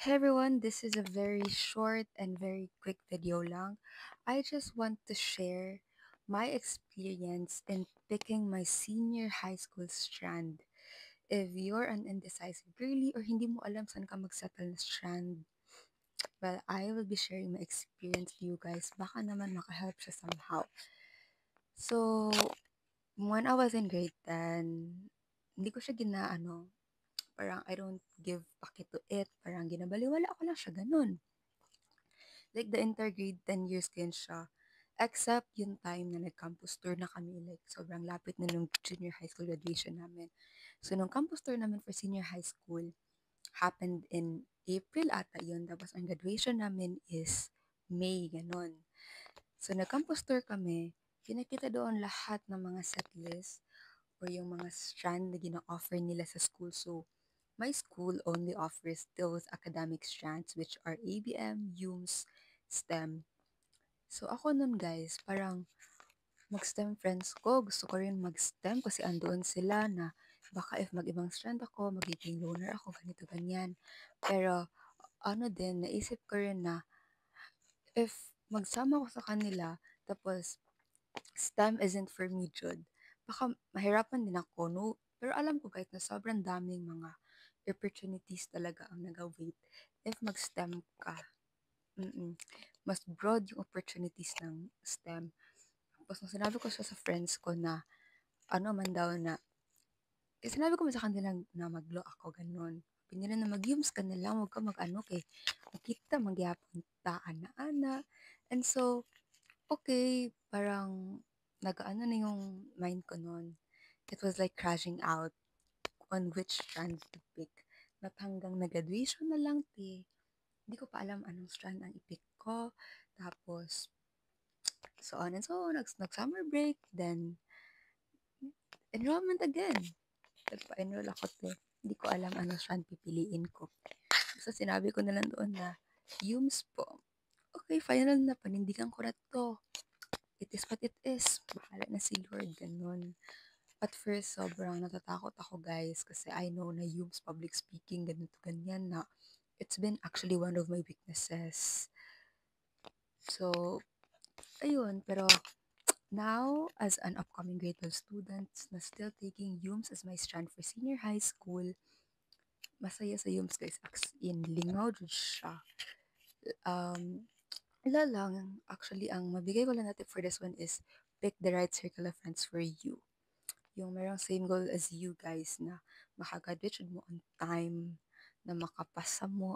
Hey everyone, this is a very short and very quick video lang. I just want to share my experience in picking my senior high school strand. If you're an indecisive girly or hindi mo alam saan ka magsettle na strand, well, I will be sharing my experience to you guys. Baka naman makahelp siya somehow. So, when I was in grade 10, hindi ko siya ginaano, parang I don't give paki to it, parang ginabaliwala ko lang siya, ganun. Like the entire grade 10 years ko yun siya. Except yung time na nag-campus tour na kami, like sobrang lapit na nung junior high school graduation namin. So nung campus tour namin for senior high school, happened in April ata yun. Tapos ang graduation namin is May, ganon. So nag-campus tour kami, pinakita doon lahat ng mga set list or yung mga strand na gina-offer nila sa school. So my school only offers those academic strands which are ABM, UMS, STEM. So ako nun guys, parang mag-STEM friends ko, gusto ko rin mag-STEM kasi andoon sila na baka if mag-ibang strand ako, magiging loner ako, ganito, ganyan. Pero ano din, naisip ko rin na if magsama ko sa kanila, tapos STEM isn't for me, Jud, baka mahirapan din ako, no? Pero alam ko guys na sobrang daming mga opportunities talaga ang nag-wait if mag-STEM ka. Mas broad yung opportunities ng STEM. Tapos nung sinabi ko siya sa friends ko na ano man daw na, sinabi ko man sa kanila na mag-law ako, ganun. Sabi nila na mag-yums ka na lang, huwag ka mag-ano kay makita, magyapon ta, ana-ana. And so, okay, parang nag-ano na yung mind ko noon. It was like crashing out on which strand to pick. At hanggang nag-graduation na lang, hindi ko pa alam anong strand ang i-pick ko. Tapos, so on and so on, nag-summer break, then enrollment again. Nagpa-enroll ako hindi ko alam anong strand pipiliin ko. So sinabi ko na lang doon na, UMS po. Okay, final na, panindigan ko na to. It is what it is. Bahala na si Lord, ganun. At first, sobrang natatakot ako guys kasi I know na UMS public speaking, ganito, ganyan na. It's been actually one of my weaknesses. So, ayun, pero now, as an upcoming grade 12 student na still taking UMS as my strand for senior high school, masaya sa UMS guys. As in, lingaw jud siya. Um, wala lang. Actually, ang mabigay ko lang natin for this one is pick the right circle of friends for you. Yung merong same goal as you guys na makagraduate mo on time, na makapasa mo